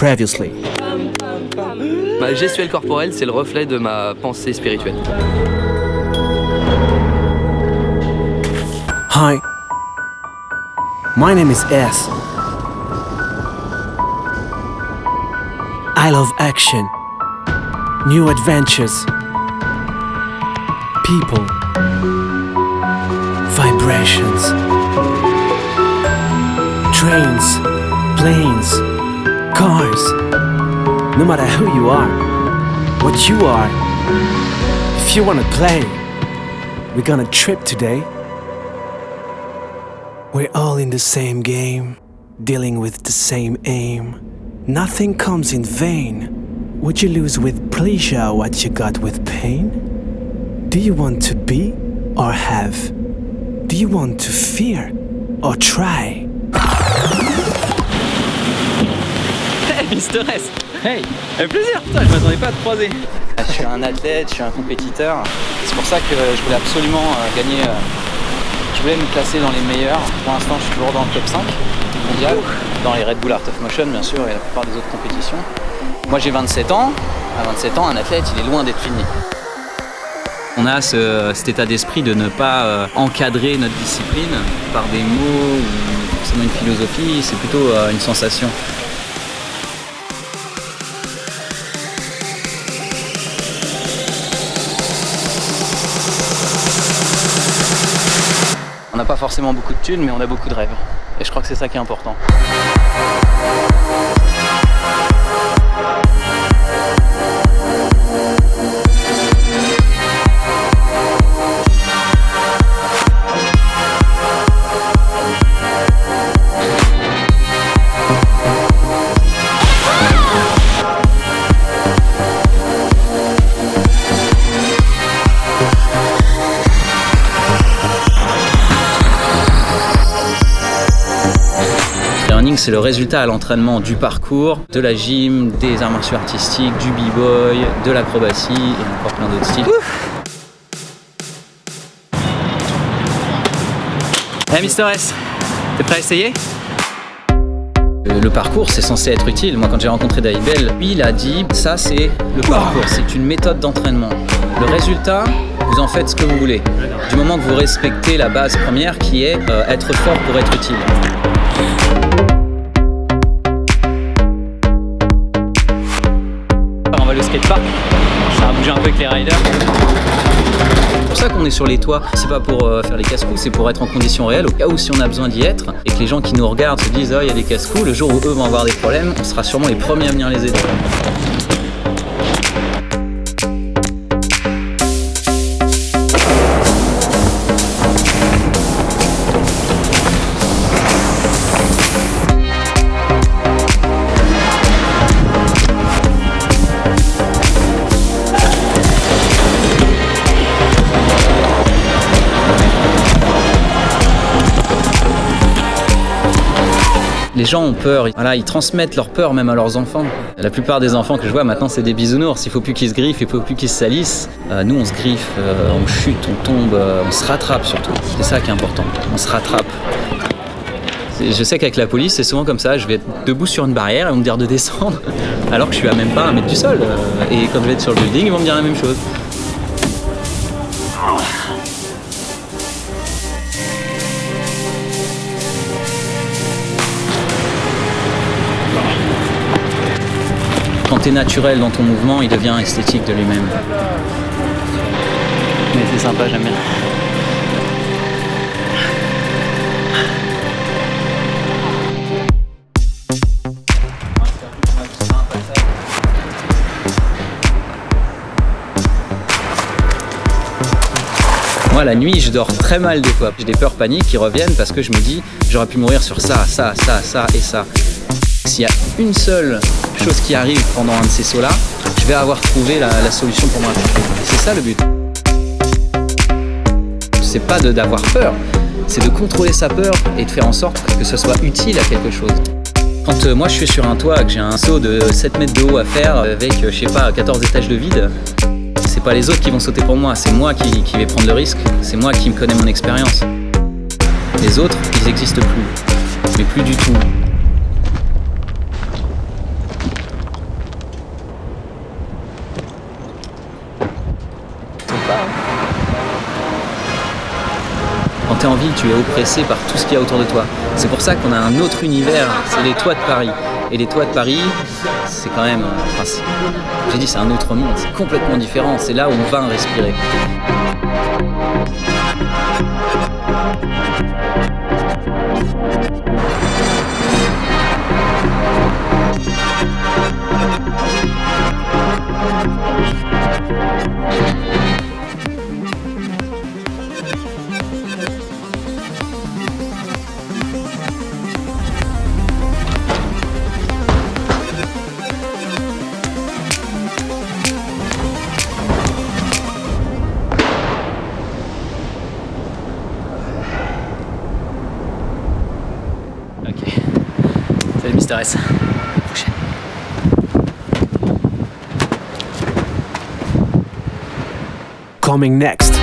previously. Ma gestuelle corporelle, c'est le reflet de ma pensée spirituelle. Hi, my name is S. I love action, new adventures, people, vibrations, trains, planes, cars. No matter who you are, what you are, if you wanna play, we're gonna trip today. We're all in the same game, dealing with the same aim. Nothing comes in vain. Would you lose with pleasure what you got with pain? Do you want to be or have? Do you want to fear or try? Hey Mister S. Hey, ça fait plaisir, putain, je m'attendais pas à te croiser. Je suis un athlète, je suis un compétiteur. C'est pour ça que je voulais absolument gagner. Je voulais me classer dans les meilleurs. Pour l'instant, je suis toujours dans le top 5 mondial, dans les Red Bull Art of Motion, bien sûr, et la plupart des autres compétitions. Moi, j'ai 27 ans. À 27 ans, un athlète, il est loin d'être fini. On a cet état d'esprit de ne pas encadrer notre discipline par des mots ou forcément une philosophie, c'est plutôt une sensation. On n'a pas forcément beaucoup de thunes, mais on a beaucoup de rêves. Et je crois que c'est ça qui est important. C'est le résultat à l'entraînement du parcours, de la gym, des arts martiaux artistiques, du b-boy, de l'acrobatie et encore plein d'autres styles. Hey Mister S, t'es prêt à essayer ? Le parcours, c'est censé être utile. Moi, quand j'ai rencontré David Bell, lui, il a dit « ça, c'est le parcours, c'est une méthode d'entraînement. Le résultat, vous en faites ce que vous voulez. Du moment que vous respectez la base première qui est être fort pour être utile. » On va le skatepark, ça va bouger un peu avec les riders. C'est pour ça qu'on est sur les toits, c'est pas pour faire les casse-coups, c'est pour être en conditions réelles au cas où si on a besoin d'y être et que les gens qui nous regardent se disent il y a des casse-coups, le jour où eux vont avoir des problèmes, on sera sûrement les premiers à venir les aider. Les gens ont peur, voilà, ils transmettent leur peur même à leurs enfants. La plupart des enfants que je vois maintenant, c'est des bisounours. Il faut plus qu'ils se griffent, il faut plus qu'ils se salissent. Nous, on se griffe, on chute, on tombe, on se rattrape surtout. C'est ça qui est important, on se rattrape. Je sais qu'avec la police, c'est souvent comme ça. Je vais être debout sur une barrière et ils vont me dire de descendre, alors que je suis à même pas 1 mètre du sol. Et quand je vais être sur le building, ils vont me dire la même chose. Quand tu es naturel dans ton mouvement, il devient esthétique de lui-même. Mais c'est sympa, j'aime bien. Moi, la nuit, je dors très mal des fois. J'ai des peurs paniques qui reviennent parce que je me dis j'aurais pu mourir sur ça, ça, ça, ça et ça. S'il y a une seule chose qui arrive pendant un de ces sauts-là, je vais avoir trouvé la solution pour moi. Et c'est ça le but. C'est pas d'avoir peur, c'est de contrôler sa peur et de faire en sorte que ce soit utile à quelque chose. Quand moi je suis sur un toit, que j'ai un saut de 7 mètres de haut à faire avec, je sais pas, 14 étages de vide, c'est pas les autres qui vont sauter pour moi, c'est moi qui vais prendre le risque, c'est moi qui me connais mon expérience. Les autres, ils n'existent plus, mais plus du tout. tu es en ville, tu es oppressé par tout ce qu'il y a autour de toi. C'est pour ça qu'on a un autre univers, c'est les toits de Paris. Et les toits de Paris, c'est quand même, j'ai dit, c'est un autre monde, c'est complètement différent, c'est là où on va respirer. Ok, salut Mister S. À la prochaine. Coming next.